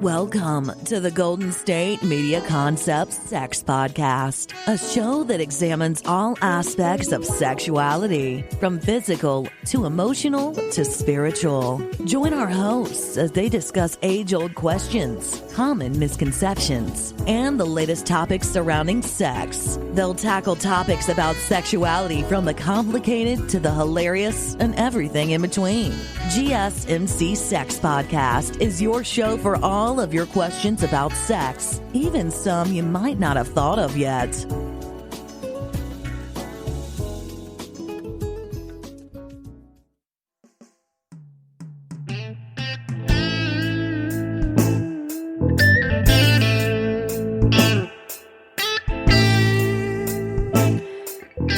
Welcome to the Golden State Media Concepts Sex Podcast, a show that examines all aspects of sexuality, from physical to emotional to spiritual. Join our hosts as they discuss age-old questions, common misconceptions, and the latest topics surrounding sex. They'll tackle topics about sexuality from the complicated to the hilarious and everything in between. GSMC Sex Podcast is your show for all of your questions about sex, even some you might not have thought of yet.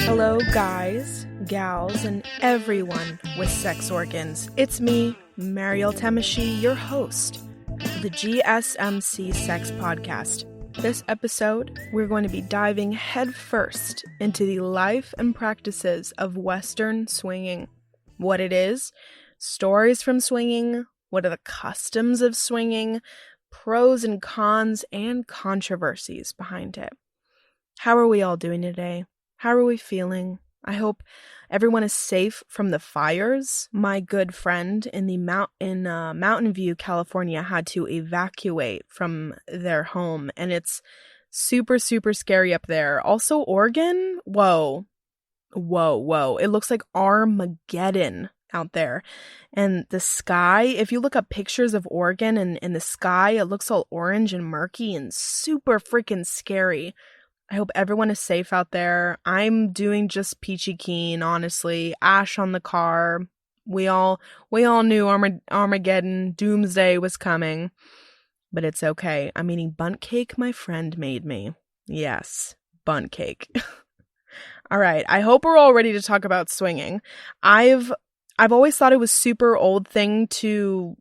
Hello, guys, gals, and everyone with sex organs. It's me, Mariel, your host of the GSMC Sex Podcast. This episode, we're going to be diving headfirst into the life and practices of Western swinging. What it is, stories from swinging, what are the customs of swinging, pros and cons, and controversies behind it. How are we all doing today? How are we feeling? I hope everyone is safe from the fires. My good friend in Mountain View, California, had to evacuate from their home, and it's super, super scary up there. Also, Oregon, whoa. It looks like Armageddon out there. And the sky, if you look up pictures of Oregon and the sky, it looks all orange and murky and super freaking scary. I hope everyone is safe out there. I'm doing just peachy keen, honestly. Ash on the car. We all knew Armageddon, doomsday was coming. But it's okay. I'm eating bundt cake my friend made me. Yes, bundt cake. All right. I hope we're all ready to talk about swinging. I've always thought it was super old thing to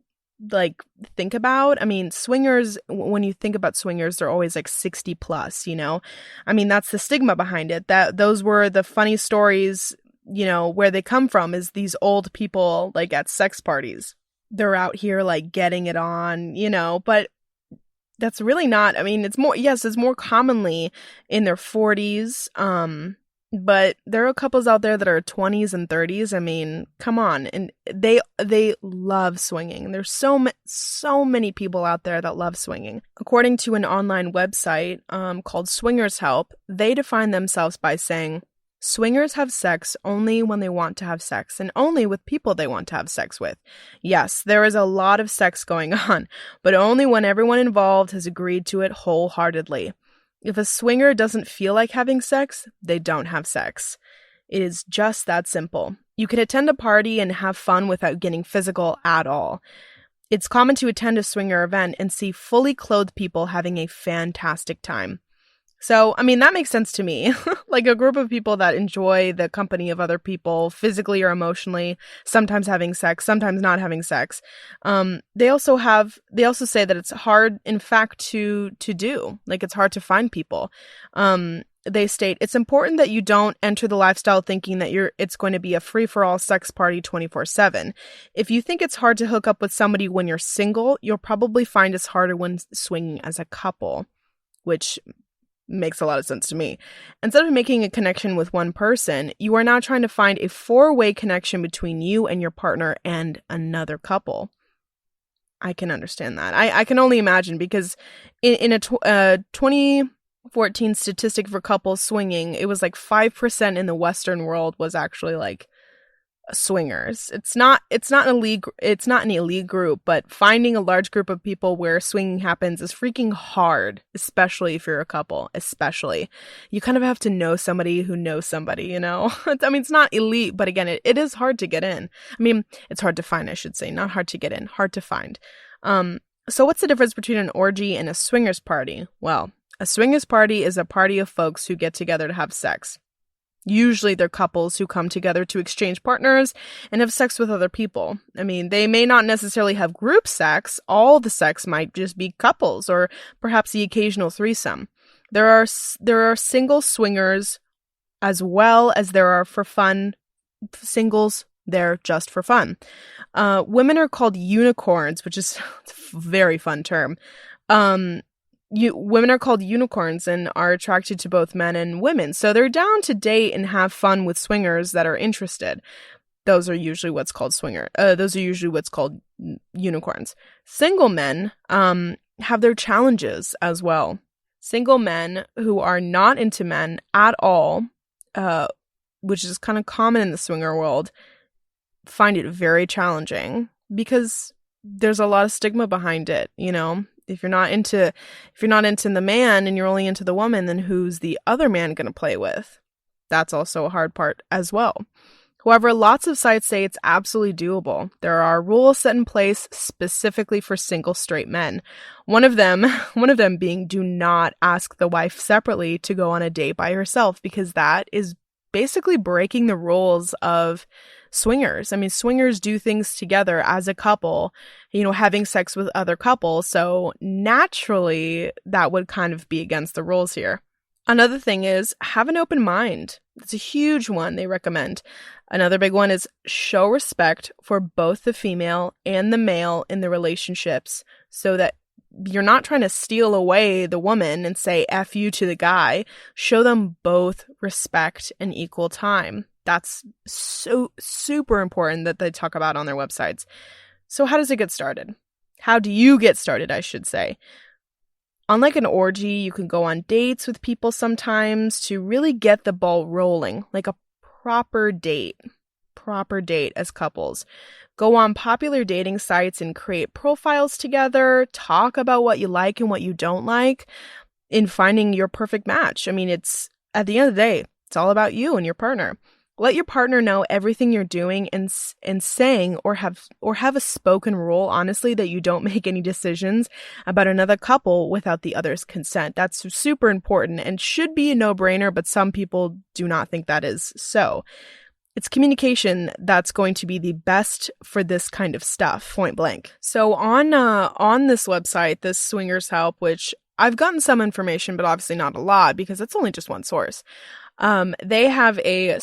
think about. I mean, swingers, when you think about swingers, they're always like 60 plus, you know? I mean, that's the stigma behind it. That those were the funny stories, you know, where they come from is these old people like at sex parties. They're out here like getting it on, you know, but that's really not, I mean, it's more commonly in their 40s. But there are couples out there that are 20s and 30s. I mean, come on. And they love swinging. There's so many people out there that love swinging. According to an online website called Swingers Help, they define themselves by saying, swingers have sex only when they want to have sex and only with people they want to have sex with. Yes, there is a lot of sex going on, but only when everyone involved has agreed to it wholeheartedly. If a swinger doesn't feel like having sex, they don't have sex. It is just that simple. You can attend a party and have fun without getting physical at all. It's common to attend a swinger event and see fully clothed people having a fantastic time. So, I mean, that makes sense to me. Like a group of people that enjoy the company of other people, physically or emotionally, sometimes having sex, sometimes not having sex. They also say that it's hard, in fact, to do. Like, it's hard to find people. They state, it's important that you don't enter the lifestyle thinking that it's going to be a free-for-all sex party 24/7. If you think it's hard to hook up with somebody when you're single, you'll probably find it's harder when swinging as a couple, which makes a lot of sense to me. Instead of making a connection with one person, you are now trying to find a four-way connection between you and your partner and another couple. I can understand that. I can only imagine because in a 2014 statistic for couples swinging, it was like 5% in the Western world was actually like swingers. It's not an elite group, but finding a large group of people where swinging happens is freaking hard, especially if you're a couple. Especially, you kind of have to know somebody who knows somebody, you know. I mean, it's not elite, but again, it is hard to get in. I mean, it's hard to find, I should say, not hard to get in, hard to find. So what's the difference between an orgy and a swingers party? Well, a swingers party is a party of folks who get together to have sex. Usually they're couples who come together to exchange partners and have sex with other people. I mean, they may not necessarily have group sex. All the sex might just be couples or perhaps the occasional threesome. There are single swingers as well as there are for fun singles They're just for fun. Women are called unicorns, which is a very fun term. Women are called unicorns and are attracted to both men and women. So they're down to date and have fun with swingers that are interested. Those are usually what's called unicorns. Single men have their challenges as well. Single men who are not into men at all, which is kind of common in the swinger world, find it very challenging because there's a lot of stigma behind it. You know, if you're not into the man and you're only into the woman, then who's the other man going to play with? That's also a hard part as well. However, lots of sites say it's absolutely doable. There are rules set in place specifically for single straight men. One of them being, do not ask the wife separately to go on a date by herself, because that is basically breaking the rules of swingers. I mean, swingers do things together as a couple, you know, having sex with other couples. So naturally, that would kind of be against the rules here. Another thing is have an open mind. It's a huge one they recommend. Another big one is show respect for both the female and the male in the relationships, so that you're not trying to steal away the woman and say F you to the guy. Show them both respect and equal time. That's so super important that they talk about on their websites. So how does it get started? How do you get started, I should say? Unlike an orgy, you can go on dates with people sometimes to really get the ball rolling, like a proper date as couples. Go on popular dating sites and create profiles together, talk about what you like and what you don't like in finding your perfect match. I mean, it's at the end of the day, it's all about you and your partner. Let your partner know everything you're doing and saying or have a spoken rule, honestly, that you don't make any decisions about another couple without the other's consent. That's super important and should be a no-brainer, but some people do not think that is so. It's communication that's going to be the best for this kind of stuff, point blank. So on this website, this Swingers Help, which I've gotten some information, but obviously not a lot because it's only just one source. They have a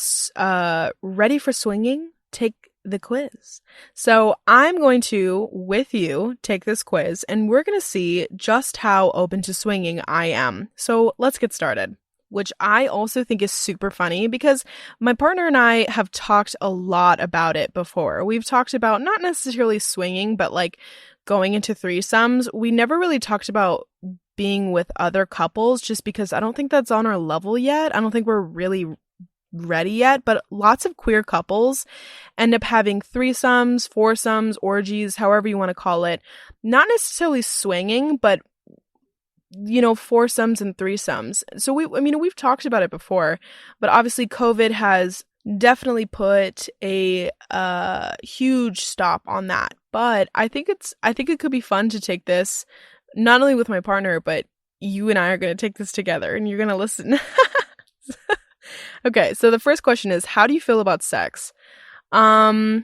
ready for swinging, take the quiz. So I'm going to, with you, take this quiz and we're going to see just how open to swinging I am. So let's get started, which I also think is super funny because my partner and I have talked a lot about it before. We've talked about not necessarily swinging, but like going into threesomes. We never really talked about being with other couples just because I don't think that's on our level yet. I don't think we're really ready yet, but lots of queer couples end up having threesomes, foursomes, orgies, however you want to call it. Not necessarily swinging, but you know, foursomes and threesomes. So we've talked about it before, but obviously COVID has definitely put a huge stop on that. But I think it could be fun to take this not only with my partner, but you and I are going to take this together and you're going to listen. Okay, so the first question is, how do you feel about sex? The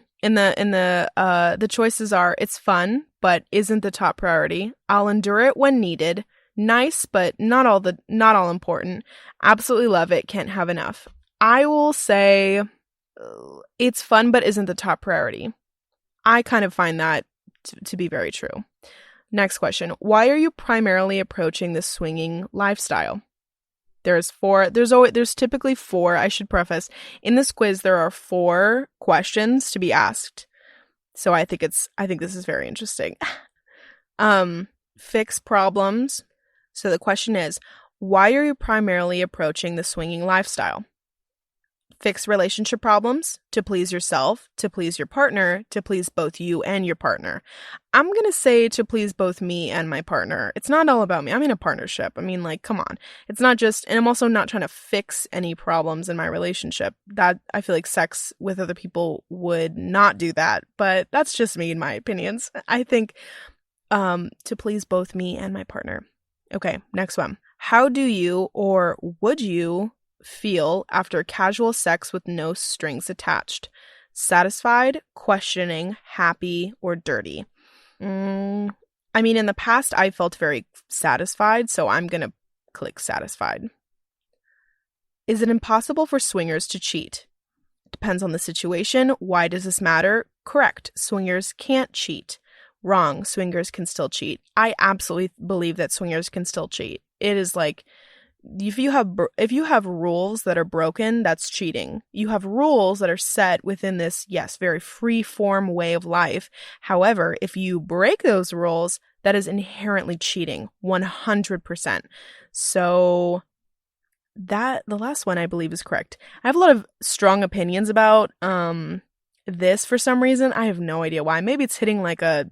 choices are, it's fun, but isn't the top priority. I'll endure it when needed. Nice, but not all important. Absolutely love it. Can't have enough. I will say it's fun, but isn't the top priority. I kind of find that to be very true. Next question. Why are you primarily approaching this swinging lifestyle? There's typically four, I should preface. In this quiz, there are 4 questions to be asked. So I think this is very interesting. Fix problems. So the question is, why are you primarily approaching the swinging lifestyle? Fix relationship problems, to please yourself, to please your partner, to please both you and your partner. I'm going to say to please both me and my partner. It's not all about me. I'm in a partnership. I mean, like, come on. It's not just, and I'm also not trying to fix any problems in my relationship. That, I feel like sex with other people would not do that, but that's just me in my opinions. I think to please both me and my partner. Okay, next one. How do you or would you feel after casual sex with no strings attached? Satisfied, questioning, happy, or dirty? I mean, in the past, I felt very satisfied, so I'm going to click satisfied. Is it impossible for swingers to cheat? Depends on the situation. Why does this matter? Correct. Swingers can't cheat. Wrong. Swingers can still cheat. I absolutely believe that swingers can still cheat. It is like, if you have rules that are broken, that's cheating. You have rules that are set within this, yes, very free form way of life. However, if you break those rules, that is inherently cheating, 100%. So that the last one I believe is correct. I have a lot of strong opinions about this for some reason. I have no idea why. Maybe it's hitting like a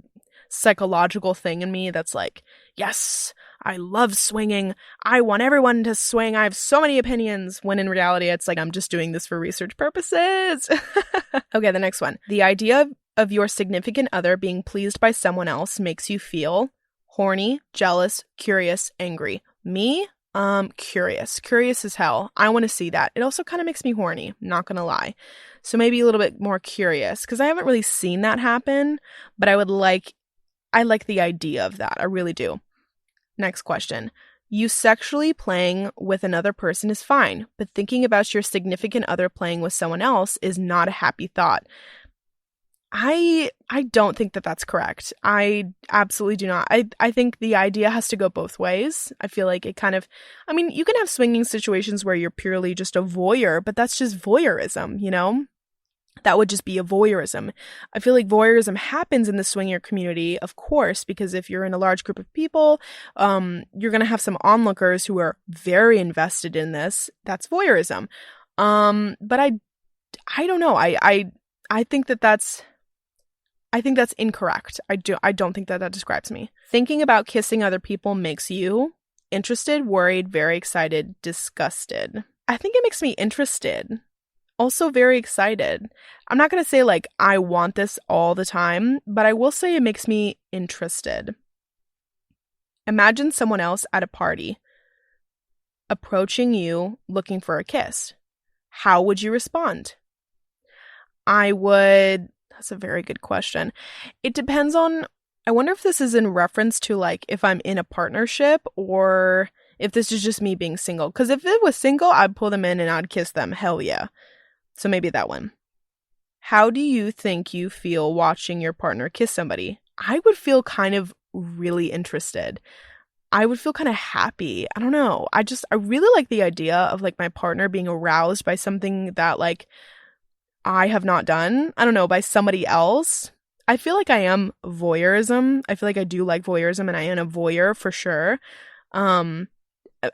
psychological thing in me that's like, yes, I love swinging. I want everyone to swing. I have so many opinions. When in reality, it's like, I'm just doing this for research purposes. Okay, the next one. The idea of your significant other being pleased by someone else makes you feel horny, jealous, curious, angry. Me? Curious. Curious as hell. I want to see that. It also kind of makes me horny, not gonna lie. So maybe a little bit more curious, because I haven't really seen that happen, but I like the idea of that. I really do. Next question. You sexually playing with another person is fine, but thinking about your significant other playing with someone else is not a happy thought. I don't think that that's correct. I absolutely do not. I think the idea has to go both ways. I feel like it kind of, I mean, you can have swinging situations where you're purely just a voyeur, but that's just voyeurism, you know? That would just be a voyeurism. I feel like voyeurism happens in the swinger community, of course, because if you're in a large group of people, you're going to have some onlookers who are very invested in this. That's voyeurism. But I don't know. I think that's incorrect. I don't think that describes me. Thinking about kissing other people makes you interested, worried, very excited, disgusted. I think it makes me interested. Also very excited. I'm not going to say like I want this all the time, but I will say it makes me interested. Imagine someone else at a party approaching you looking for a kiss. How would you respond? That's a very good question. It depends on, I wonder if this is in reference to like if I'm in a partnership or if this is just me being single. Because if it was single, I'd pull them in and I'd kiss them. Hell yeah. So maybe that one. How do you think you feel watching your partner kiss somebody? I would feel kind of really interested. I would feel kind of happy. I don't know. I really like the idea of like my partner being aroused by something that like I have not done. I don't know, by somebody else. I feel like I am voyeurism. I feel like I do like voyeurism and I am a voyeur for sure.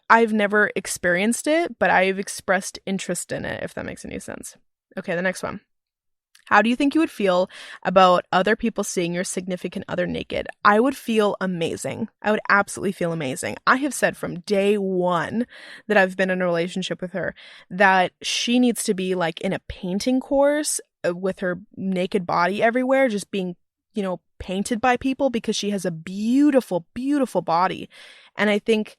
I've never experienced it, but I've expressed interest in it, if that makes any sense. Okay, the next one. How do you think you would feel about other people seeing your significant other naked? I would feel amazing. I would absolutely feel amazing. I have said from day one that I've been in a relationship with her that she needs to be like in a painting course with her naked body everywhere, just being, you know, painted by people because she has a beautiful, beautiful body. And I think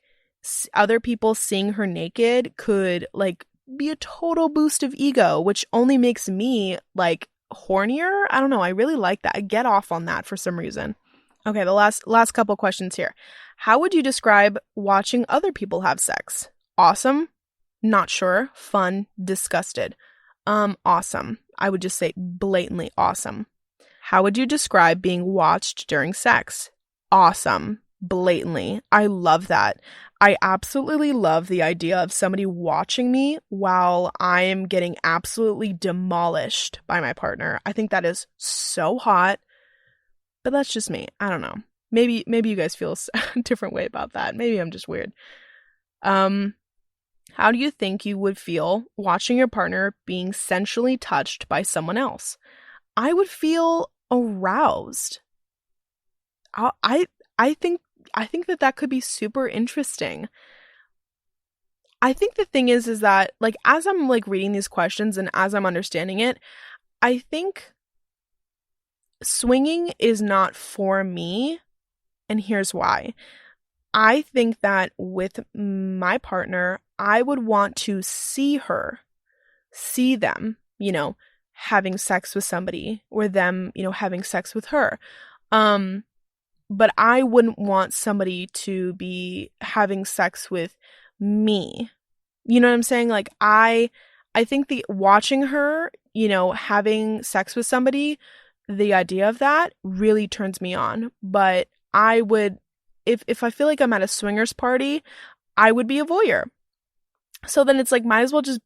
other people seeing her naked could like be a total boost of ego, which only makes me like hornier. I don't know. I really like that. I get off on that for some reason. Okay, the last couple questions here. How would you describe watching other people have sex? Awesome, not sure, fun, disgusted. Awesome. I would just say blatantly awesome. How would you describe being watched during sex? Awesome. Blatantly. I love that. I absolutely love the idea of somebody watching me while I am getting absolutely demolished by my partner. I think that is so hot, but that's just me. I don't know. Maybe you guys feel a different way about that. Maybe I'm just weird. How do you think you would feel watching your partner being sensually touched by someone else? I would feel aroused. I think that could be super interesting. I think the thing is that like as I'm like reading these questions and as I'm understanding it, I think swinging is not for me, and here's why. I think that with my partner, I would want to see them, you know, having sex with somebody or them, you know, having sex with her. But I wouldn't want somebody to be having sex with me. You know what I'm saying? Like I I think watching her, having sex with somebody, the idea of that really turns me on. But I would, if I feel like I'm at a swingers party, I would be a voyeur. So then it's like, might as well just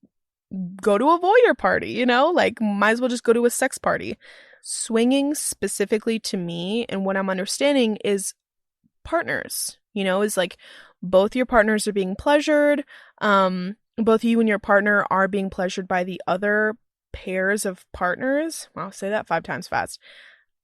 go to a voyeur party, like might as well just go to a sex party. Swinging specifically to me and what I'm understanding is partners, is like both your partners are being pleasured. Both you and your partner are being pleasured by the other pairs of partners. I'll say that 5 times fast.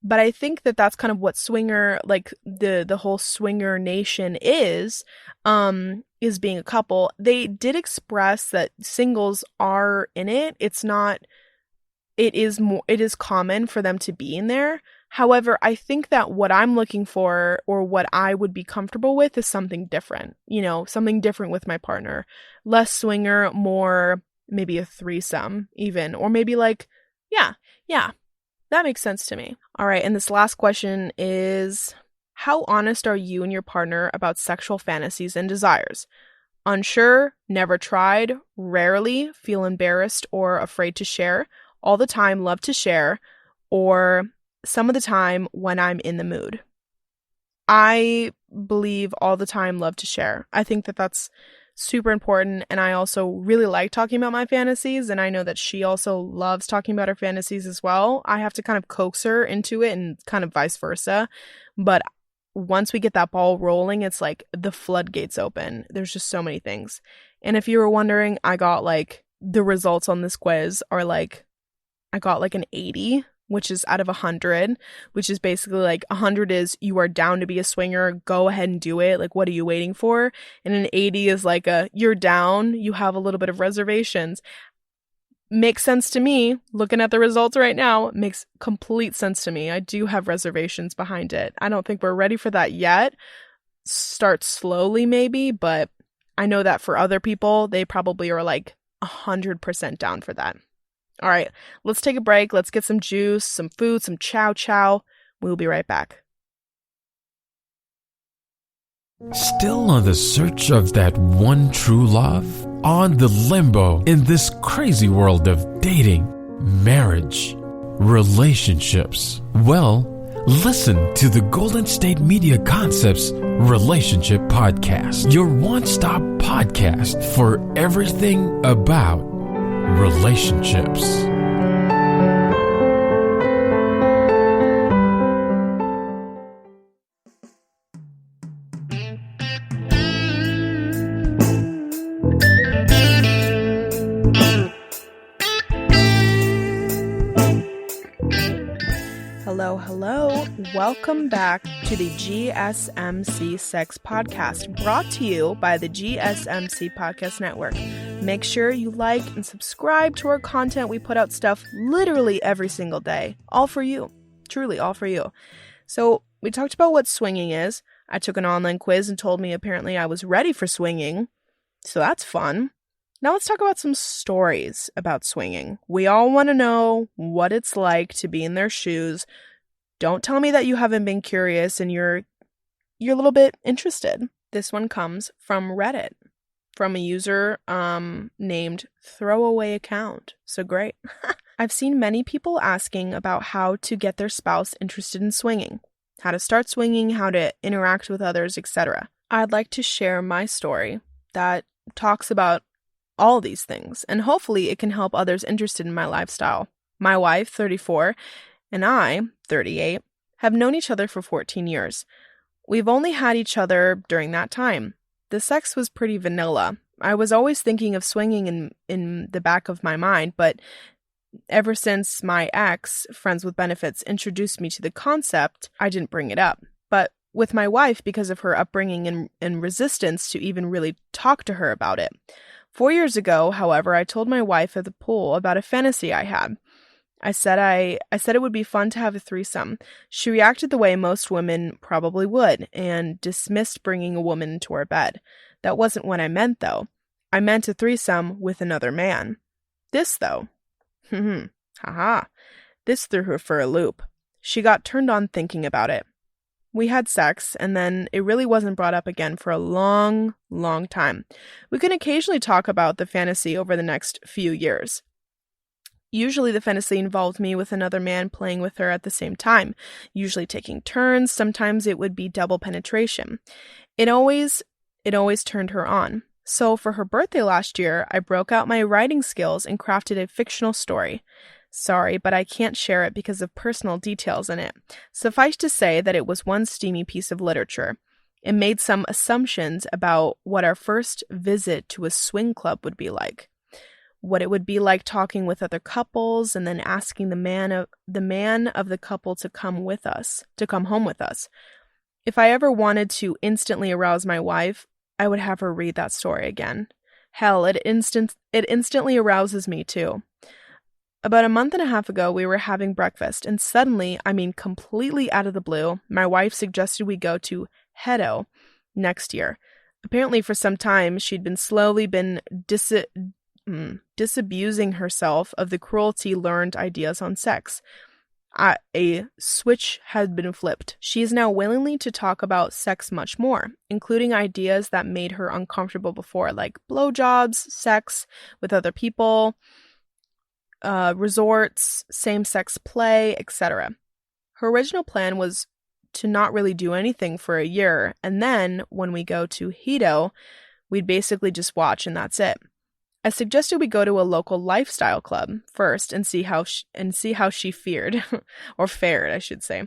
But I think that that's kind of what swinger, like the whole swinger nation is being a couple. They did express that singles are in it. It is common for them to be in there. However, I think that what I'm looking for or what I would be comfortable with is something different, something different with my partner. Less swinger, more maybe a threesome even, or maybe like, yeah, that makes sense to me. All right, and this last question is, how honest are you and your partner about sexual fantasies and desires? Unsure, never tried, rarely, feel embarrassed or afraid to share, all the time, love to share, or some of the time when I'm in the mood. I believe all the time, love to share. I think that that's super important, and I also really like talking about my fantasies, and I know that she also loves talking about her fantasies as well. I have to kind of coax her into it and kind of vice versa, but once we get that ball rolling, it's like the floodgates open. There's just so many things. And if you were wondering, I got like the results on this quiz are like, I got like an 80, which is out of 100, which is basically like 100 is you are down to be a swinger, go ahead and do it. Like, what are you waiting for? And an 80 is like you're down, you have a little bit of reservations. Makes sense to me. Looking at the results right now, makes complete sense to me. I do have reservations behind it. I don't think we're ready for that yet. Start slowly maybe, but I know that for other people, they probably are like 100% down for that. All right, let's take a break. Let's get some juice, some food, some chow chow. We'll be right back. Still on the search of that one true love? On the limbo in this crazy world of dating, marriage, relationships? Well, listen to the Golden State Media Concepts Relationship Podcast, your one-stop podcast for everything about relationships. Hello. Welcome back to the GSMC Sex Podcast, brought to you by the GSMC Podcast Network. Make sure you like and subscribe to our content. We put out stuff literally every single day. All for you. Truly, all for you. So we talked about what swinging is. I took an online quiz and told me apparently I was ready for swinging. So that's fun. Now let's talk about some stories about swinging. We all want to know what it's like to be in their shoes. Don't tell me that you haven't been curious and you're a little bit interested. This one comes from Reddit, from a user named Throwaway Account. So great. I've seen many people asking about how to get their spouse interested in swinging, how to start swinging, how to interact with others, etc. I'd like to share my story that talks about all these things, and hopefully it can help others interested in my lifestyle. My wife, 34, and I, 38, have known each other for 14 years. We've only had each other during that time. The sex was pretty vanilla. I was always thinking of swinging in the back of my mind, but ever since my ex, Friends with Benefits, introduced me to the concept, I didn't bring it up. But with my wife, because of her upbringing and resistance to even really talk to her about it. 4 years ago, however, I told my wife at the pool about a fantasy I had. I said it would be fun to have a threesome. She reacted the way most women probably would and dismissed bringing a woman into our bed. That wasn't what I meant, though. I meant a threesome with another man. This, though. Haha. This threw her for a loop. She got turned on thinking about it. We had sex, and then it really wasn't brought up again for a long, long time. We could occasionally talk about the fantasy over the next few years. Usually the fantasy involved me with another man playing with her at the same time, usually taking turns. Sometimes it would be double penetration. It always turned her on. So for her birthday last year, I broke out my writing skills and crafted a fictional story. Sorry, but I can't share it because of personal details in it. Suffice to say that it was one steamy piece of literature. It made some assumptions about what our first visit to a swing club would be like. What it would be like talking with other couples and then asking the man of the couple to come home with us. If I ever wanted to instantly arouse my wife, I would have her read that story again. Hell, it instantly arouses me too. About a month and a half ago, we were having breakfast, and suddenly, completely out of the blue, my wife suggested we go to Hedo next year. Apparently, for some time, she'd been slowly disabusing herself of the cruelty learned ideas on sex. A switch had been flipped. She is now willingly to talk about sex much more, including ideas that made her uncomfortable before, like blowjobs, sex with other people, resorts, same-sex play, etc. Her original plan was to not really do anything for a year, and then when we go to Hedo, we'd basically just watch and that's it. I suggested we go to a local lifestyle club first and see how she fared, I should say.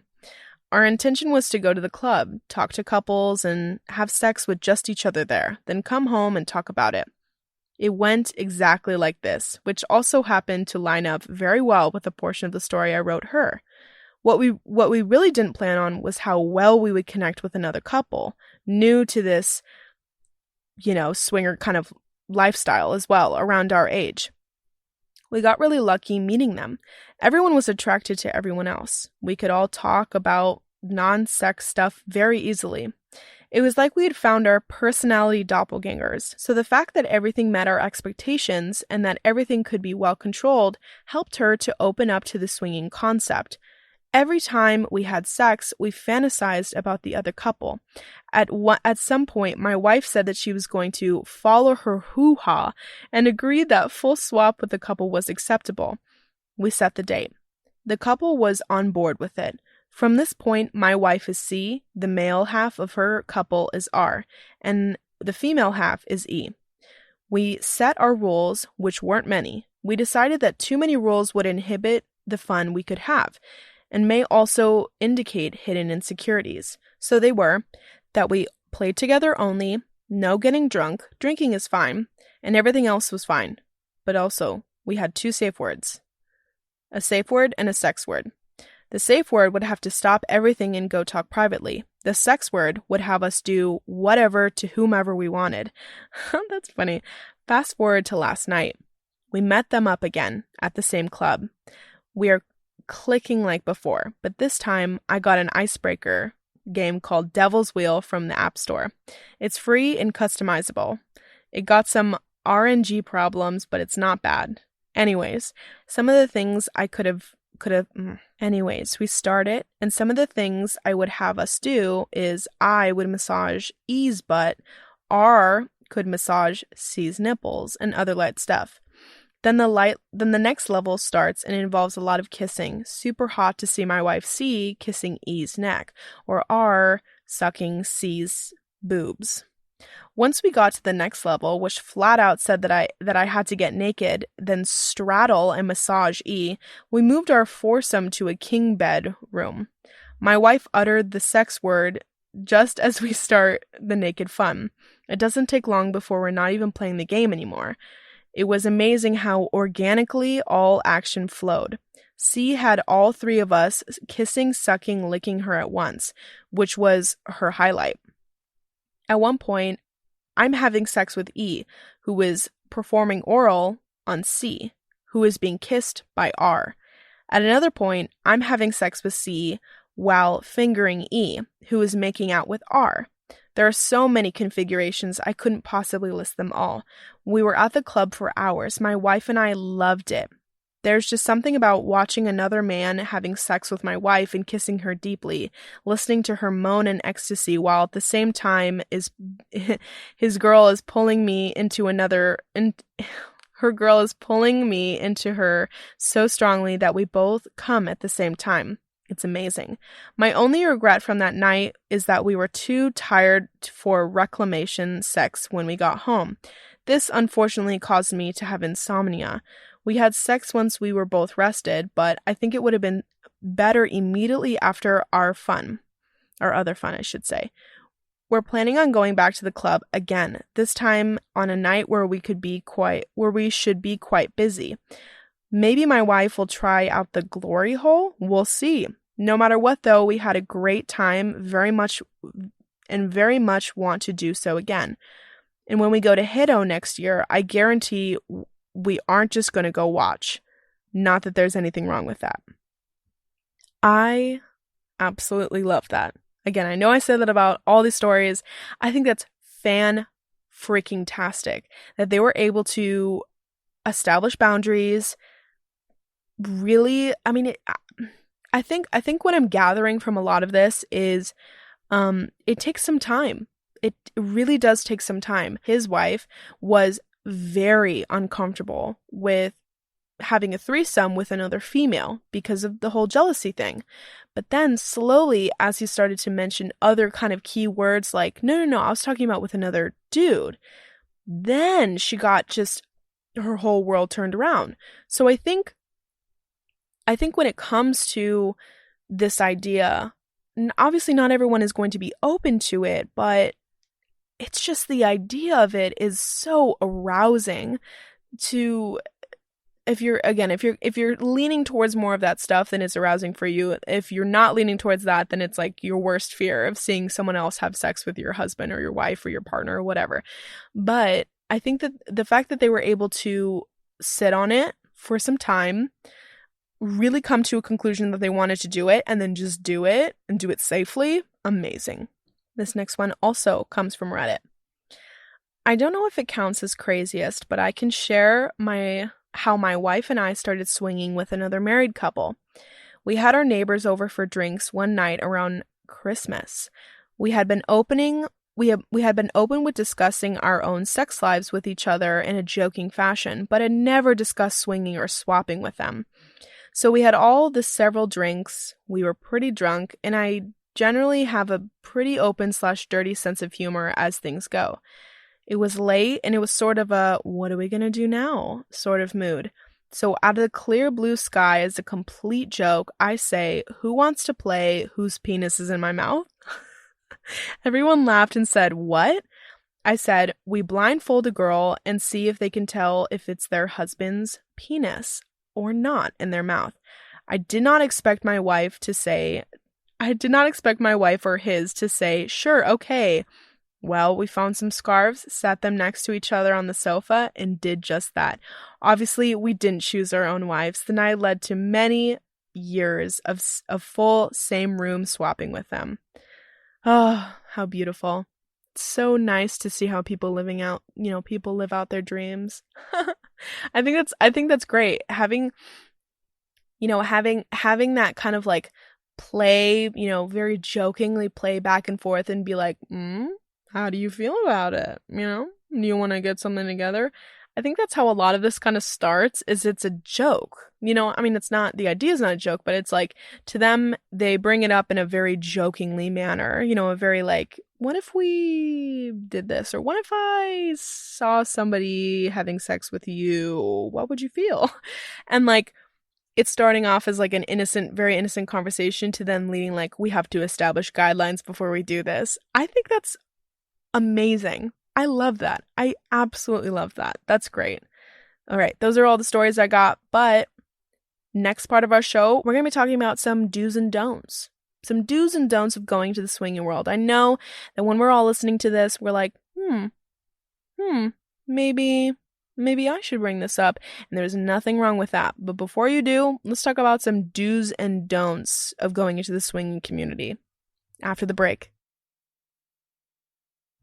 Our intention was to go to the club, talk to couples, and have sex with just each other there, then come home and talk about it. It went exactly like this, which also happened to line up very well with a portion of the story I wrote her. What we really didn't plan on was how well we would connect with another couple, new to this, swinger kind of lifestyle as well, around our age. We got really lucky meeting them. Everyone was attracted to everyone else. We could all talk about non-sex stuff very easily. It was like we had found our personality doppelgangers. So the fact that everything met our expectations and that everything could be well controlled helped her to open up to the swinging concept. Every time we had sex, we fantasized about the other couple. At some point, my wife said that she was going to follow her hoo-ha and agreed that full swap with the couple was acceptable. We set the date. The couple was on board with it. From this point, my wife is C, the male half of her couple is R, and the female half is E. We set our rules, which weren't many. We decided that too many rules would inhibit the fun we could have, and may also indicate hidden insecurities. So they were that we played together only, no getting drunk, drinking is fine, and everything else was fine. But also, we had two safe words. A safe word and a sex word. The safe word would have to stop everything and go talk privately. The sex word would have us do whatever to whomever we wanted. That's funny. Fast forward to last night. We met them up again at the same club. We are clicking like before, but this time I got an icebreaker game called Devil's Wheel from the App Store. It's free and customizable. It got some RNG problems, but it's not bad. Anyways, some of the things I could have Anyways, we start it, and some of the things I would have us do is I would massage E's butt, R could massage C's nipples, and other light stuff. Then the next level starts and it involves a lot of kissing. Super hot to see my wife C kissing E's neck, or R sucking C's boobs. Once we got to the next level, which flat out said that I had to get naked, then straddle and massage E, we moved our foursome to a king bed room. My wife uttered the sex word just as we start the naked fun. It doesn't take long before we're not even playing the game anymore. It was amazing how organically all action flowed. C had all three of us kissing, sucking, licking her at once, which was her highlight. At one point, I'm having sex with E, who is performing oral on C, who is being kissed by R. At another point, I'm having sex with C while fingering E, who is making out with R. There are so many configurations, I couldn't possibly list them all. We were at the club for hours. My wife and I loved it. There's just something about watching another man having sex with my wife and kissing her deeply, listening to her moan in ecstasy while at the same time his girl is pulling me into her girl is pulling me into her so strongly that we both come at the same time. It's amazing. My only regret from that night is that we were too tired for reclamation sex when we got home. This unfortunately caused me to have insomnia. We had sex once we were both rested, but I think it would have been better immediately after our other fun, I should say. We're planning on going back to the club again, this time on a night where we should be quite busy. Maybe my wife will try out the glory hole. We'll see. No matter what, though, we had a great time, very much want to do so again. And when we go to Hiddo next year, I guarantee we aren't just going to go watch. Not that there's anything wrong with that. I absolutely love that. Again, I know I said that about all these stories. I think that's fan-freaking-tastic that they were able to establish boundaries. Really, I mean, I think what I'm gathering from a lot of this is it takes some time. It really does take some time. His wife was very uncomfortable with having a threesome with another female because of the whole jealousy thing. But then slowly, as he started to mention other kind of key words like, no, I was talking about with another dude, then she got just her whole world turned around. So I think when it comes to this idea, obviously not everyone is going to be open to it, but it's just the idea of it is so arousing to, if you're leaning towards more of that stuff, then it's arousing for you. If you're not leaning towards that, then it's like your worst fear of seeing someone else have sex with your husband or your wife or your partner or whatever. But I think that the fact that they were able to sit on it for some time, really come to a conclusion that they wanted to do it, and then just do it and do it safely, amazing. This next one also comes from Reddit. I don't know if it counts as craziest, but I can share how my wife and I started swinging with another married couple. We had our neighbors over for drinks one night around Christmas. We had been open with discussing our own sex lives with each other in a joking fashion, but had never discussed swinging or swapping with them. So we had all the several drinks, we were pretty drunk, and I generally have a pretty open/dirty sense of humor as things go. It was late, and it was sort of a, what are we going to do now sort of mood. So out of the clear blue sky, as a complete joke, I say, who wants to play whose penis is in my mouth? Everyone laughed and said, what? I said, we blindfold a girl and see if they can tell if it's their husband's penis or not in their mouth. I did not expect my wife or his to say, sure, okay. Well, we found some scarves, sat them next to each other on the sofa, and did just that. Obviously, we didn't choose our own wives. The night led to many years of full same room swapping with them. Oh, how beautiful. It's so nice to see how people people live out their dreams. I think that's great. Having that kind of like play, very jokingly play back and forth and be like, how do you feel about it? Do you want to get something together? I think that's how a lot of this kind of starts, is it's a joke. It's not, the idea is not a joke, but it's like, to them, they bring it up in a very jokingly manner, a very like, what if we did this? Or what if I saw somebody having sex with you? What would you feel? And like, it's starting off as like an innocent, very innocent conversation to then leading like, we have to establish guidelines before we do this. I think that's amazing. I love that. I absolutely love that. That's great. All right. Those are all the stories I got. But next part of our show, we're going to be talking about some do's and don'ts. Some do's and don'ts of going to the swinging world. I know that when we're all listening to this, we're like, maybe I should bring this up. And there's nothing wrong with that. But before you do, let's talk about some do's and don'ts of going into the swinging community after the break.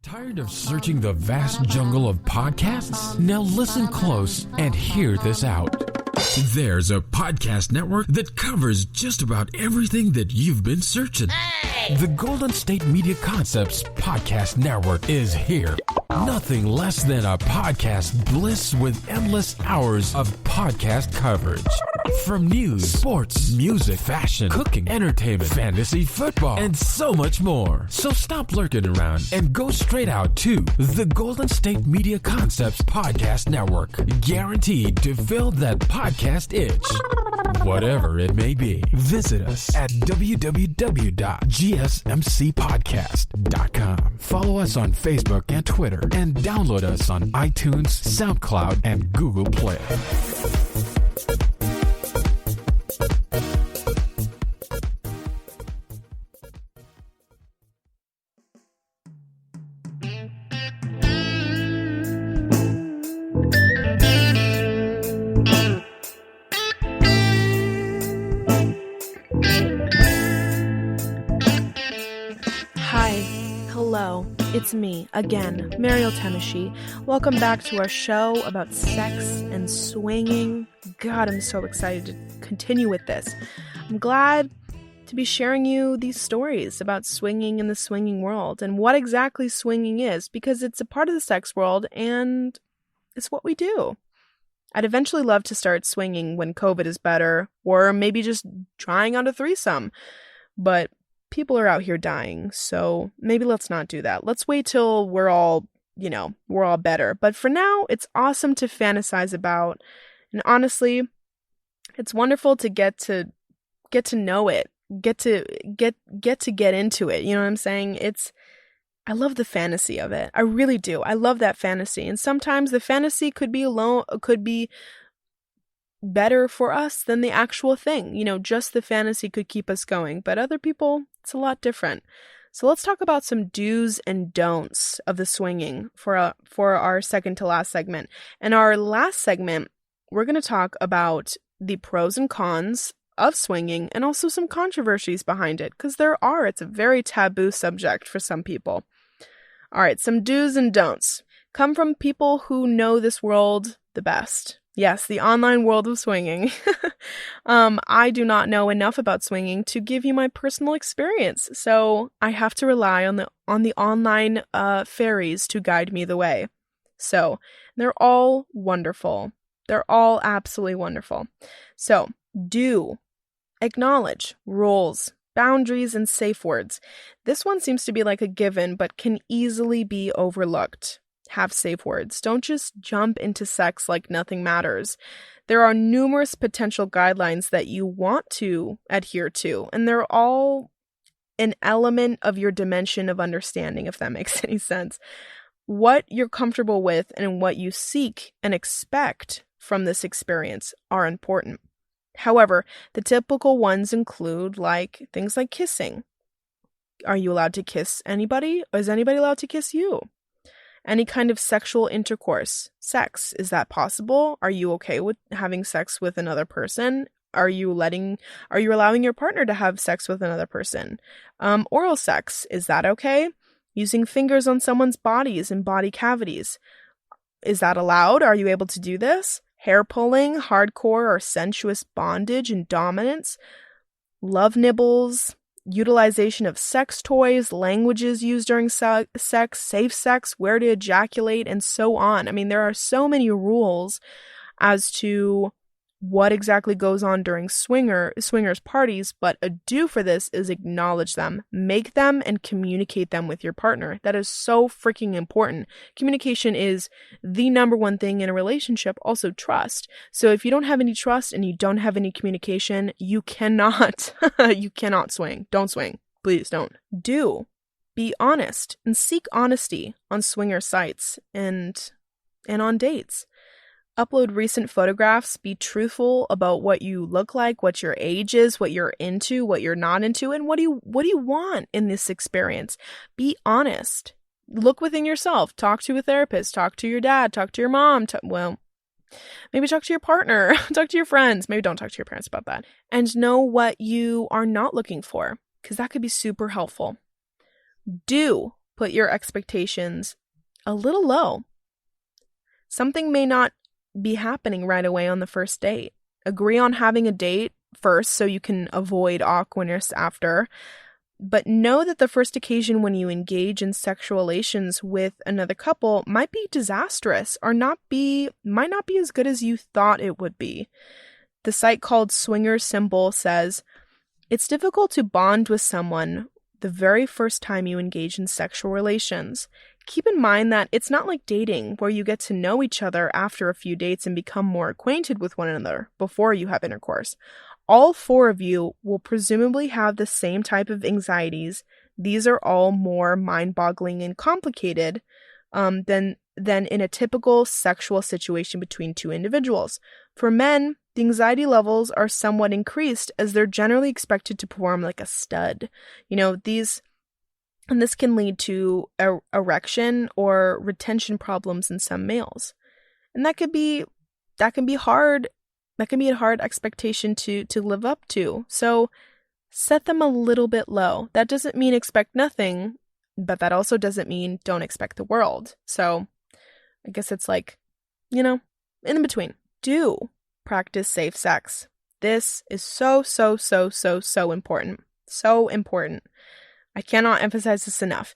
Tired of searching the vast jungle of podcasts? Now listen close and hear this out. There's a podcast network that covers just about everything that you've been searching. Hey! The Golden State Media Concepts Podcast Network is here. Nothing less than a podcast bliss with endless hours of podcast coverage. From news, sports, music, fashion, cooking, entertainment, fantasy, football, and so much more. So stop lurking around and go straight out to the Golden State Media Concepts Podcast Network. Guaranteed to fill that podcast itch. Whatever it may be. Visit us at www.gsmcpodcast.com. Follow us on Facebook and Twitter, and download us on iTunes, SoundCloud, and Google Play. It's me, again, Mariel Temishi. Welcome back to our show about sex and swinging. God, I'm so excited to continue with this. I'm glad to be sharing you these stories about swinging in the swinging world and what exactly swinging is, because it's a part of the sex world and it's what we do. I'd eventually love to start swinging when COVID is better, or maybe just trying out a threesome, but people are out here dying, so maybe let's not do that. Let's wait till we're all better. But for now, it's awesome to fantasize about, and honestly, it's wonderful to get to know it, get into it. You know what I'm saying? I love the fantasy of it. I really do. I love that fantasy, and sometimes the fantasy could be better for us than the actual thing. Just the fantasy could keep us going, but other people, it's a lot different. So let's talk about some do's and don'ts of the swinging for our second to last segment. In our last segment, we're going to talk about the pros and cons of swinging and also some controversies behind it, because it's a very taboo subject for some people. All right, some do's and don'ts come from people who know this world the best. Yes, the online world of swinging. I do not know enough about swinging to give you my personal experience, so I have to rely on the online fairies to guide me the way. So they're all wonderful. They're all absolutely wonderful. So do acknowledge rules, boundaries, and safe words. This one seems to be like a given, but can easily be overlooked. Have safe words. Don't just jump into sex like nothing matters. There are numerous potential guidelines that you want to adhere to, and they're all an element of your dimension of understanding, if that makes any sense. What you're comfortable with and what you seek and expect from this experience are important. However, the typical ones include things like kissing. Are you allowed to kiss anybody? Or is anybody allowed to kiss you? Any kind of sexual intercourse. Sex. Is that possible? Are you okay with having sex with another person? Are you allowing your partner to have sex with another person? Oral sex. Is that okay? Using fingers on someone's bodies and body cavities. Is that allowed? Are you able to do this? Hair pulling, hardcore or sensuous bondage and dominance. Love nibbles. Utilization of sex toys, languages used during sex, safe sex, where to ejaculate, and so on. I mean, there are so many rules as to what exactly goes on during swingers parties, but a do for this is acknowledge them, make them, and communicate them with your partner. That is so freaking important. Communication is the number one thing in a relationship. Also trust. So if you don't have any trust and you don't have any communication, you cannot swing. Don't swing. Please don't. Do be honest and seek honesty on swinger sites and on dates. Upload recent photographs, be truthful about what you look like, what your age is, what you're into, what you're not into, and what do you want in this experience. Be honest. Look within yourself. Talk to a therapist, talk to your dad, talk to your mom, maybe talk to your partner, talk to your friends. Maybe don't talk to your parents about that. And know what you are not looking for, because that could be super helpful. Do put your expectations a little low. Something may not be happening right away on the first date. Agree on having a date first so you can avoid awkwardness after. But know that the first occasion when you engage in sexual relations with another couple might be disastrous or might not be as good as you thought it would be. The site called Swingers Symbol says, it's difficult to bond with someone the very first time you engage in sexual relations. Keep in mind that it's not like dating where you get to know each other after a few dates and become more acquainted with one another before you have intercourse. All 4 of you will presumably have the same type of anxieties. These are all more mind-boggling and complicated than in a typical sexual situation between 2 individuals. For men, the anxiety levels are somewhat increased as they're generally expected to perform like a stud. This can lead to erection or retention problems in some males. And that can be hard. That can be a hard expectation to live up to. So set them a little bit low. That doesn't mean expect nothing, but that also doesn't mean don't expect the world. So I guess it's like, in between. Do practice safe sex. This is so, so, so, so, so important. So important. I cannot emphasize this enough.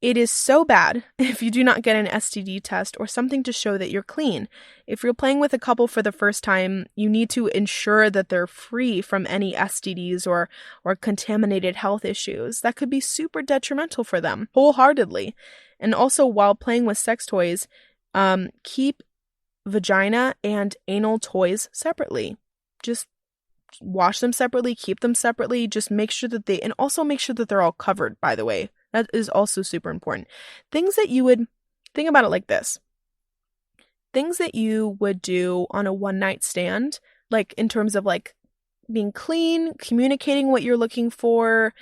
It is so bad if you do not get an STD test or something to show that you're clean. If you're playing with a couple for the first time, you need to ensure that they're free from any STDs or contaminated health issues. That could be super detrimental for them, wholeheartedly. And also, while playing with sex toys, keep vagina and anal toys separately. Just wash them separately, keep them separately. Just make sure that and also make sure that they're all covered, by the way. That is also super important. Things that you would, think about it like this. Things that you would do on a one-night stand, like in terms of like being clean, communicating what you're looking for,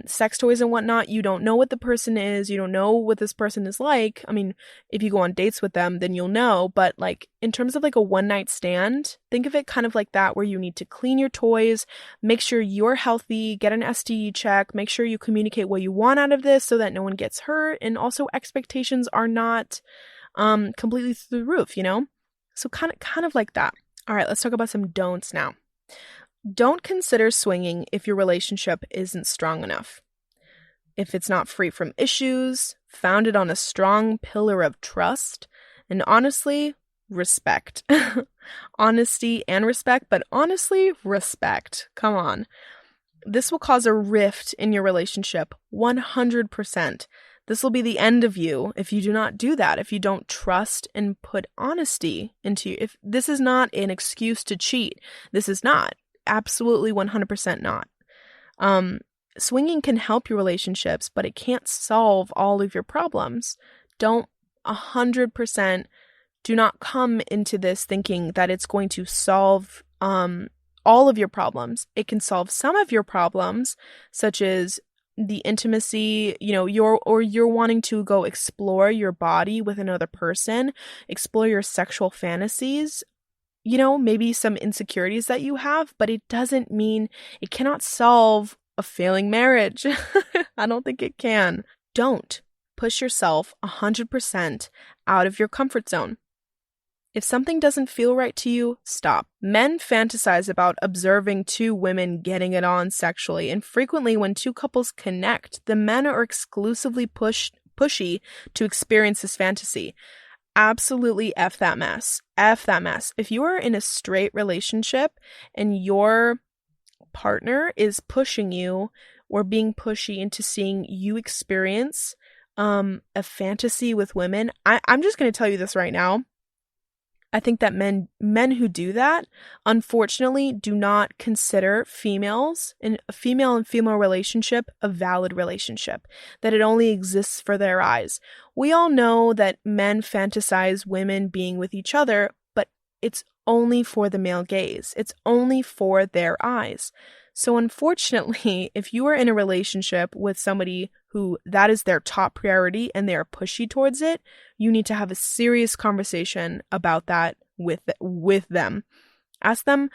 sex toys and whatnot. You don't know what the person is. You don't know what this person is like. I mean, if you go on dates with them, then you'll know. But like in terms of like a one-night stand, think of it kind of like that, where you need to clean your toys, make sure you're healthy, get an STD check, make sure you communicate what you want out of this so that no one gets hurt. And also expectations are not completely through the roof, So kind of like that. All right, let's talk about some don'ts now. Don't consider swinging if your relationship isn't strong enough. If it's not free from issues, founded on a strong pillar of trust, and honestly, respect. Honesty and respect, but honestly, respect. Come on. This will cause a rift in your relationship, 100%. This will be the end of you if you do not do that, if you don't trust and put honesty into you. If this is not an excuse to cheat, this is not. Absolutely 100% not. Swinging can help your relationships, but it can't solve all of your problems. Don't 100% do not come into this thinking that it's going to solve all of your problems. It can solve some of your problems, such as the intimacy, you're wanting to go explore your body with another person, explore your sexual fantasies, maybe some insecurities that you have, but it doesn't mean it cannot solve a failing marriage. I don't think it can. Don't push yourself 100% out of your comfort zone. If something doesn't feel right to you, stop. Men fantasize about observing 2 women getting it on sexually, and frequently when 2 couples connect, the men are exclusively pushy to experience this fantasy. Absolutely F that mess. F that mess. If you are in a straight relationship and your partner is pushing you or being pushy into seeing you experience a fantasy with women, I'm just going to tell you this right now. I think that men who do that, unfortunately, do not consider females in a female and female relationship a valid relationship, that it only exists for their eyes. We all know that men fantasize women being with each other, but it's only for the male gaze. It's only for their eyes. So unfortunately, if you are in a relationship with somebody who that is their top priority and they are pushy towards it, you need to have a serious conversation about that with them. Ask him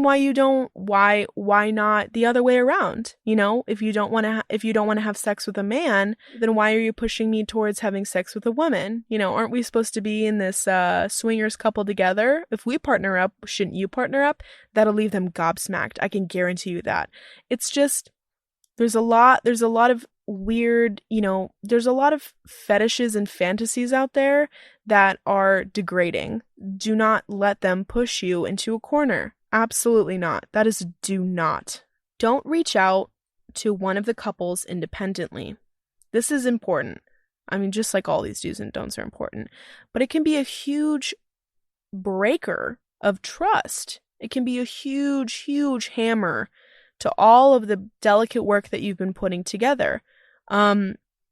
why not the other way around? If you don't want to have sex with a man, then why are you pushing me towards having sex with a woman? Aren't we supposed to be in this swingers couple together? If we partner up, shouldn't you partner up? That'll leave them gobsmacked. I can guarantee you that. It's just, there's a lot of weird, there's a lot of fetishes and fantasies out there that are degrading. Do not let them push you into a corner. Absolutely not. That is do not. Don't reach out to one of the couples independently. This is important. I mean, just like all these do's and don'ts are important, but it can be a huge breaker of trust. It can be a huge, huge hammer to all of the delicate work that you've been putting together.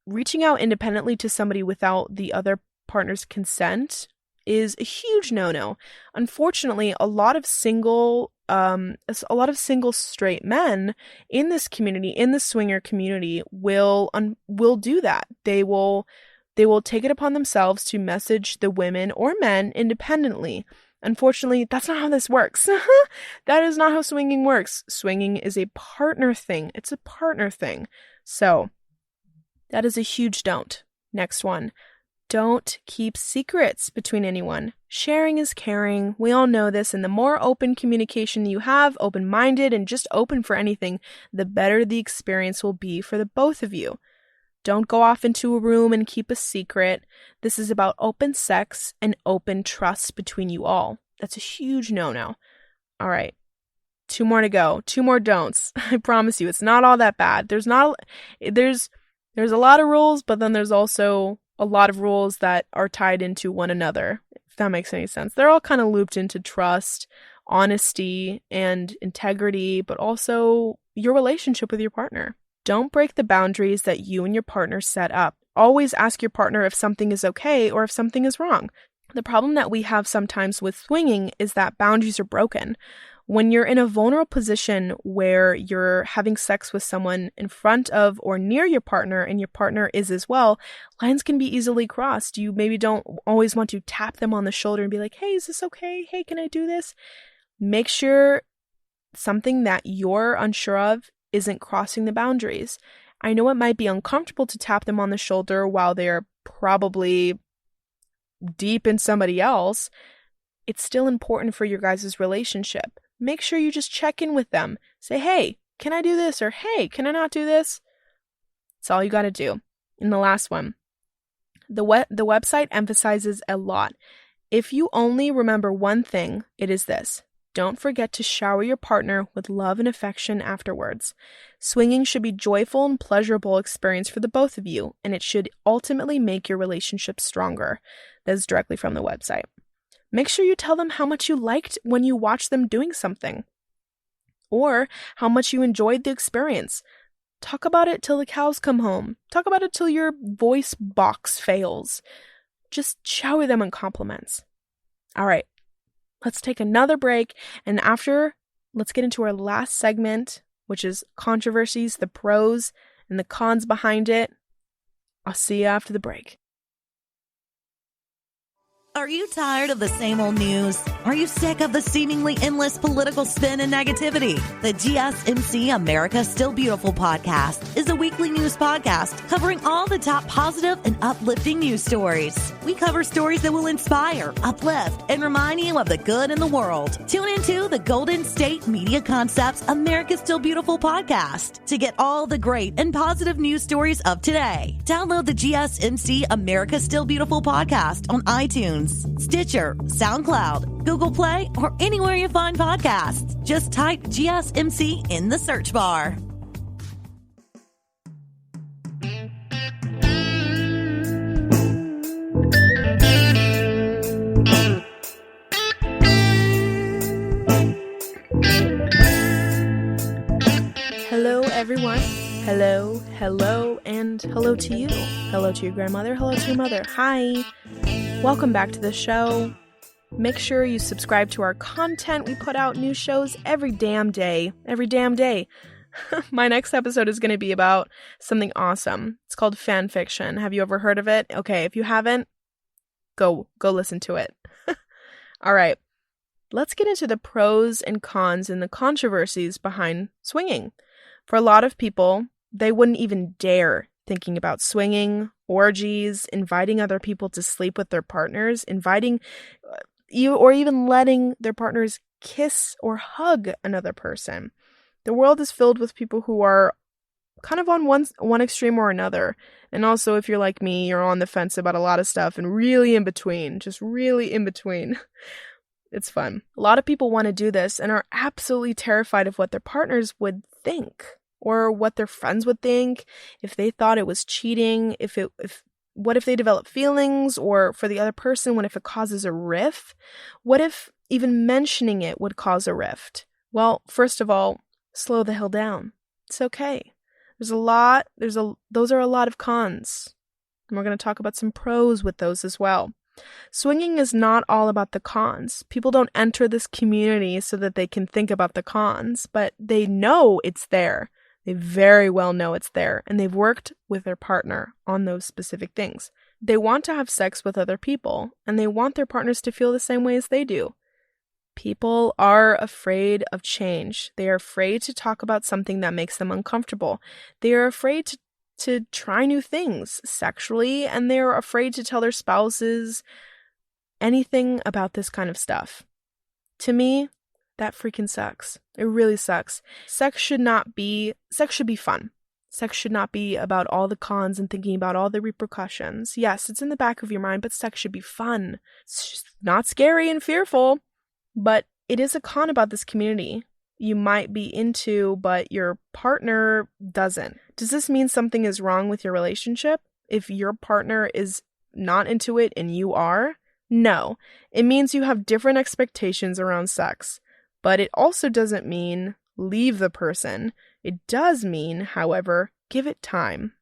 Reaching out independently to somebody without the other partner's consent is a huge no-no. Unfortunately, a lot of single straight men in this community, in the swinger community, will do that. They will take it upon themselves to message the women or men independently. Unfortunately, that's not how this works. That is not how swinging works. Swinging is a partner thing. It's a partner thing. So, that is a huge don't. Next one. Don't keep secrets between anyone. Sharing is caring. We all know this, and the more open communication you have, open-minded and just open for anything, the better the experience will be for the both of you. Don't go off into a room and keep a secret. This is about open sex and open trust between you all. That's a huge no-no. All right. 2 more to go. 2 more don'ts. I promise you, it's not all that bad. There's a lot of rules, but then there's also a lot of rules that are tied into one another, if that makes any sense. They're all kind of looped into trust, honesty, and integrity, but also your relationship with your partner. Don't break the boundaries that you and your partner set up. Always ask your partner if something is okay or if something is wrong. The problem that we have sometimes with swinging is that boundaries are broken. When you're in a vulnerable position where you're having sex with someone in front of or near your partner and your partner is as well, lines can be easily crossed. You maybe don't always want to tap them on the shoulder and be like, hey, is this okay? Hey, can I do this? Make sure something that you're unsure of isn't crossing the boundaries. I know it might be uncomfortable to tap them on the shoulder while they're probably deep in somebody else. It's still important for your guys' relationship. Make sure you just check in with them. Say, hey, can I do this? Or hey, can I not do this? That's all you got to do. And the last one. The website emphasizes a lot. If you only remember one thing, it is this. Don't forget to shower your partner with love and affection afterwards. Swinging should be a joyful and pleasurable experience for the both of you, and it should ultimately make your relationship stronger. That is directly from the website. Make sure you tell them how much you liked when you watched them doing something, or how much you enjoyed the experience. Talk about it till the cows come home. Talk about it till your voice box fails. Just shower them in compliments. All right, let's take another break, and after, let's get into our last segment, which is controversies, the pros and the cons behind it. I'll see you after the break. Are you tired of the same old news? Are you sick of the seemingly endless political spin and negativity? The GSMC America's Still Beautiful podcast is a weekly news podcast covering all the top positive and uplifting news stories. We cover stories that will inspire, uplift, and remind you of the good in the world. Tune into the Golden State Media Concepts America's Still Beautiful podcast to get all the great and positive news stories of today. Download the GSMC America's Still Beautiful podcast on iTunes, Stitcher, SoundCloud, Google Play, or anywhere you find podcasts. Just type GSMC in the search bar. Hello, everyone. Hello, and hello to you. Hello to your grandmother. Hello to your mother. Hi. Welcome back to the show. Make sure you subscribe to our content. We put out new shows every damn day. My next episode is going to be about something awesome. It's called fan fiction. Have you ever heard of it? Okay, if you haven't, go listen to it. All right. let's get into the pros and cons and the controversies behind swinging. For a lot of people, they wouldn't even dare thinking about swinging, orgies, inviting other people to sleep with their partners, inviting you, or even letting their partners kiss or hug another person. The world is filled with people who are kind of on one extreme or another. And also, if you're like me, you're on the fence about a lot of stuff and really in between, just really in between. It's fun. A lot of people want to do this and are absolutely terrified of what their partners would think or what their friends would think if they thought it was cheating, what if they develop feelings, or for the other person, what if it causes a rift? What if even mentioning it would cause a rift? Well, first of all, slow the hell down. It's okay. Those are a lot of cons. And we're going to talk about some pros with those as well. Swinging is not all about the cons. People don't enter this community so that they can think about the cons, but they know it's there. They very well know it's there, and they've worked with their partner on those specific things. They want to have sex with other people, and they want their partners to feel the same way as they do. People are afraid of change. They are afraid to talk about something that makes them uncomfortable. They are afraid to try new things sexually, and they are afraid to tell their spouses anything about this kind of stuff. To me, that freaking sucks. It really sucks. Sex should be fun. Sex should not be about all the cons and thinking about all the repercussions. Yes, it's in the back of your mind, but sex should be fun. It's just not scary and fearful, but it is a con about this community. You might be into, but your partner doesn't. Does this mean something is wrong with your relationship? If your partner is not into it and you are? No. It means you have different expectations around sex. But it also doesn't mean leave the person. It does mean, however, give it time.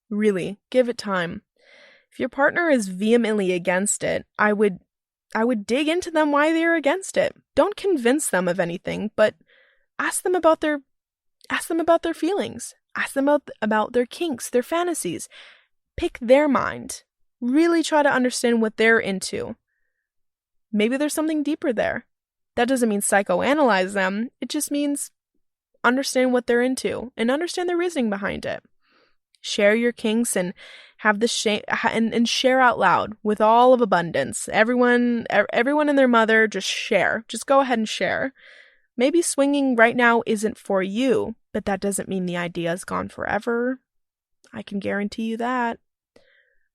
Really, give it time. If your partner is vehemently against it, I would dig into them why they're against it. Don't convince them of anything, but ask them about their feelings. Ask them about their kinks, their fantasies. Pick their mind. Really try to understand what they're into. Maybe there's something deeper there. That doesn't mean psychoanalyze them. It just means understand what they're into and understand the reasoning behind it. Share your kinks and have and share out loud with all of abundance. Everyone and their mother, just share. Just go ahead and share. Maybe swinging right now isn't for you, but that doesn't mean the idea is gone forever. I can guarantee you that.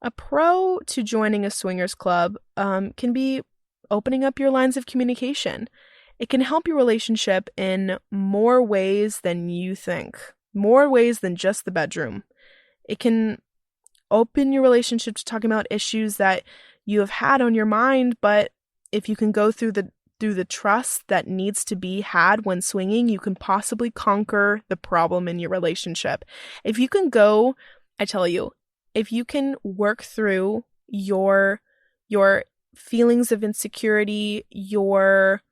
A pro to joining a swingers club can be opening up your lines of communication. It can help your relationship in more ways than you think, more ways than just the bedroom. It can open your relationship to talking about issues that you have had on your mind, but if you can go through the trust that needs to be had when swinging, you can possibly conquer the problem in your relationship. If you can work through your feelings of insecurity, your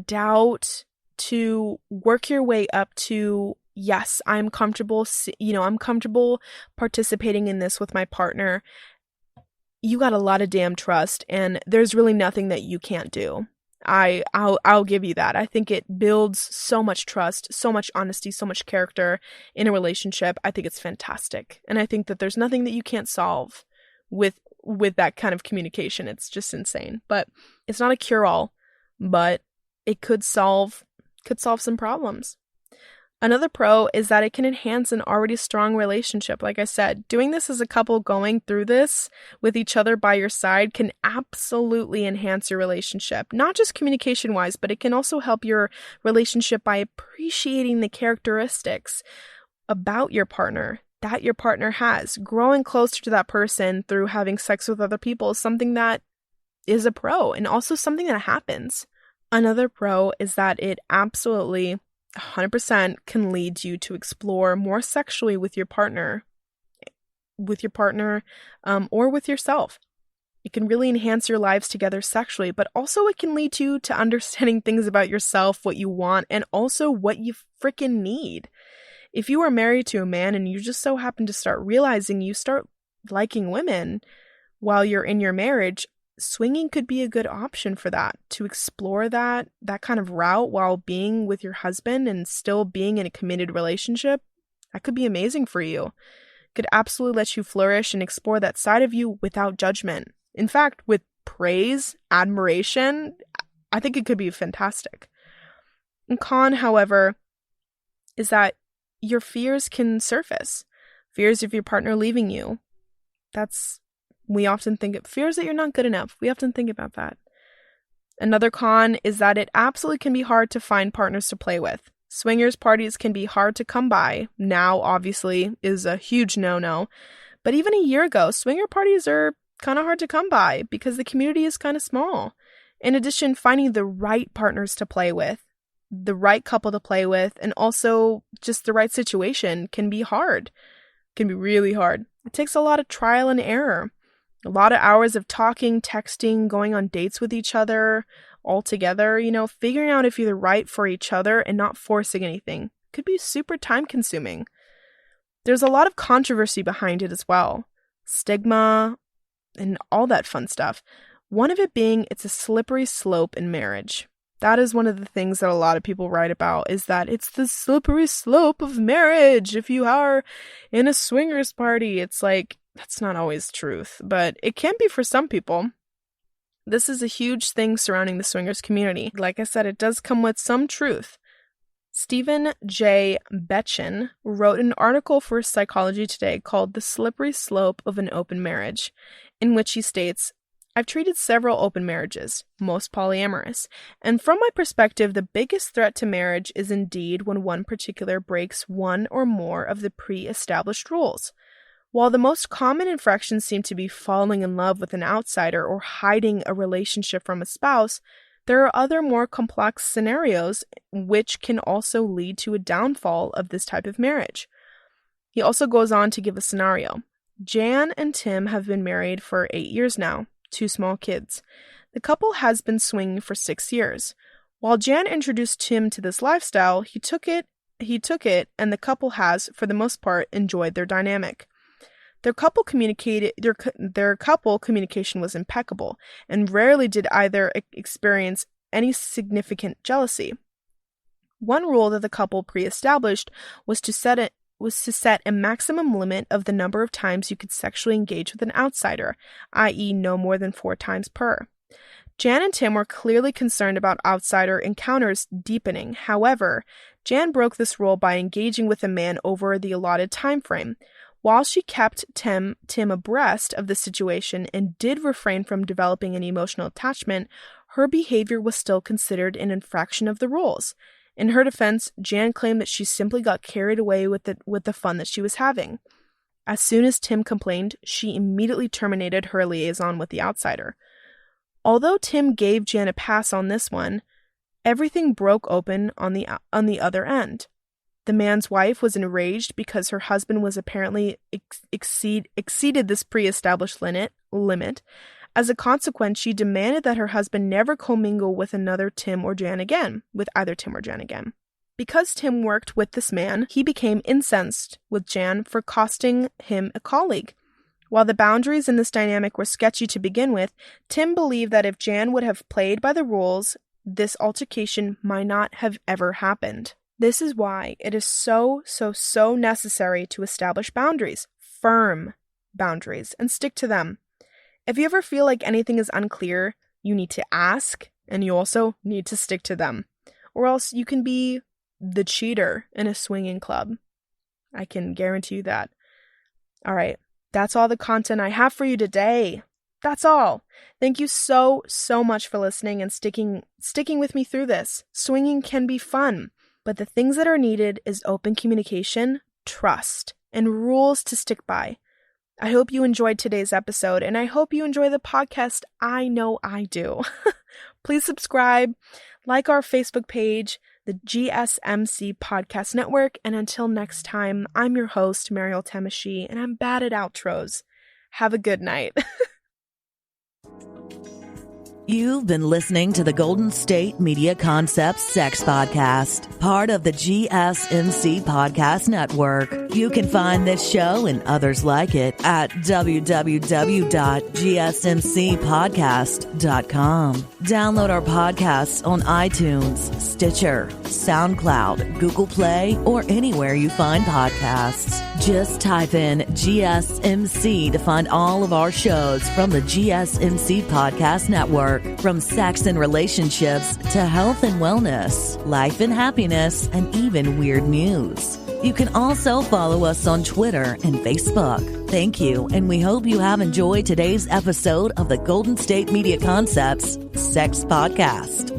doubt, to work your way up to, yes, I'm comfortable participating in this with my partner. You got a lot of damn trust, and there's really nothing that you can't do. I'll give you that. I think it builds so much trust, so much honesty, so much character in a relationship. I think it's fantastic. And I think that there's nothing that you can't solve with that kind of communication. It's just insane. But it's not a cure-all, but it could solve some problems. Another pro is that it can enhance an already strong relationship. Like I said, doing this as a couple, going through this with each other by your side, can absolutely enhance your relationship. Not just communication-wise, but it can also help your relationship by appreciating the characteristics about your partner that your partner has. Growing closer to that person through having sex with other people is something that is a pro, and also something that happens. Another pro is that it absolutely 100% can lead you to explore more sexually with your partner, or with yourself. It can really enhance your lives together sexually, but also it can lead you to understanding things about yourself, what you want, and also what you freaking need. If you are married to a man and you just so happen to start realizing you start liking women while you're in your marriage, swinging could be a good option for that, to explore that kind of route while being with your husband and still being in a committed relationship. That could be amazing for you. It could absolutely let you flourish and explore that side of you without judgment. In fact, with praise, admiration, I think it could be fantastic. And con, however, is that your fears can surface. Fears of your partner leaving you. We often think of fears that you're not good enough. We often think about that. Another con is that it absolutely can be hard to find partners to play with. Swingers parties can be hard to come by. Now, obviously, is a huge no-no. But even a year ago, swinger parties are kind of hard to come by because the community is kind of small. In addition, finding the right partners to play with, the right couple to play with, and also just the right situation can be hard. Can be really hard. It takes a lot of trial and error. A lot of hours of talking, texting, going on dates with each other, all together, figuring out if you're right for each other and not forcing anything could be super time consuming. There's a lot of controversy behind it as well. Stigma and all that fun stuff. One of it being it's a slippery slope in marriage. That is one of the things that a lot of people write about, is that it's the slippery slope of marriage. If you are in a swingers party, it's like, that's not always truth, but it can be for some people. This is a huge thing surrounding the swingers community. Like I said, it does come with some truth. Stephen J. Betchen wrote an article for Psychology Today called The Slippery Slope of an Open Marriage, in which he states, I've treated several open marriages, most polyamorous, and from my perspective, the biggest threat to marriage is indeed when one particular breaks one or more of the pre-established rules. While the most common infractions seem to be falling in love with an outsider or hiding a relationship from a spouse, there are other more complex scenarios which can also lead to a downfall of this type of marriage. He also goes on to give a scenario. Jan and Tim have been married for 8 years now, 2 small kids. The couple has been swinging for 6 years. While Jan introduced Tim to this lifestyle, he took it, and the couple has, for the most part, enjoyed their dynamic. Their couple communication was impeccable, and rarely did either experience any significant jealousy. One rule that the couple pre-established was to set a maximum limit of the number of times you could sexually engage with an outsider, i.e. no more than 4 times per. Jan and Tim were clearly concerned about outsider encounters deepening. However, Jan broke this rule by engaging with a man over the allotted time frame. While she kept Tim abreast of the situation and did refrain from developing an emotional attachment, her behavior was still considered an infraction of the rules. In her defense, Jan claimed that she simply got carried away with the fun that she was having. As soon as Tim complained, she immediately terminated her liaison with the outsider. Although Tim gave Jan a pass on this one, everything broke open on the other end. The man's wife was enraged because her husband was apparently exceeded this pre-established limit. As a consequence, she demanded that her husband never commingle with either Tim or Jan again. Because Tim worked with this man, he became incensed with Jan for costing him a colleague. While the boundaries in this dynamic were sketchy to begin with, Tim believed that if Jan would have played by the rules, this altercation might not have ever happened. This is why it is so necessary to establish boundaries, firm boundaries, and stick to them. If you ever feel like anything is unclear, you need to ask, and you also need to stick to them. Or else you can be the cheater in a swinging club. I can guarantee you that. All right, that's all the content I have for you today. That's all. Thank you so much for listening and sticking with me through this. Swinging can be fun. But the things that are needed is open communication, trust, and rules to stick by. I hope you enjoyed today's episode, and I hope you enjoy the podcast. I know I do. Please subscribe, like our Facebook page, the GSMC Podcast Network, and until next time, I'm your host, Mariel Temashi, and I'm bad at outros. Have a good night. You've been listening to the Golden State Media Concepts Sex Podcast, part of the GSMC Podcast Network. You can find this show and others like it at www.gsmcpodcast.com. Download our podcasts on iTunes, Stitcher, SoundCloud, Google Play, or anywhere you find podcasts. Just type in GSMC to find all of our shows from the GSMC Podcast Network. From sex and relationships to health and wellness, life and happiness, and even weird news. You can also follow us on Twitter and Facebook. Thank you, and we hope you have enjoyed today's episode of the Golden State Media Concepts Sex Podcast.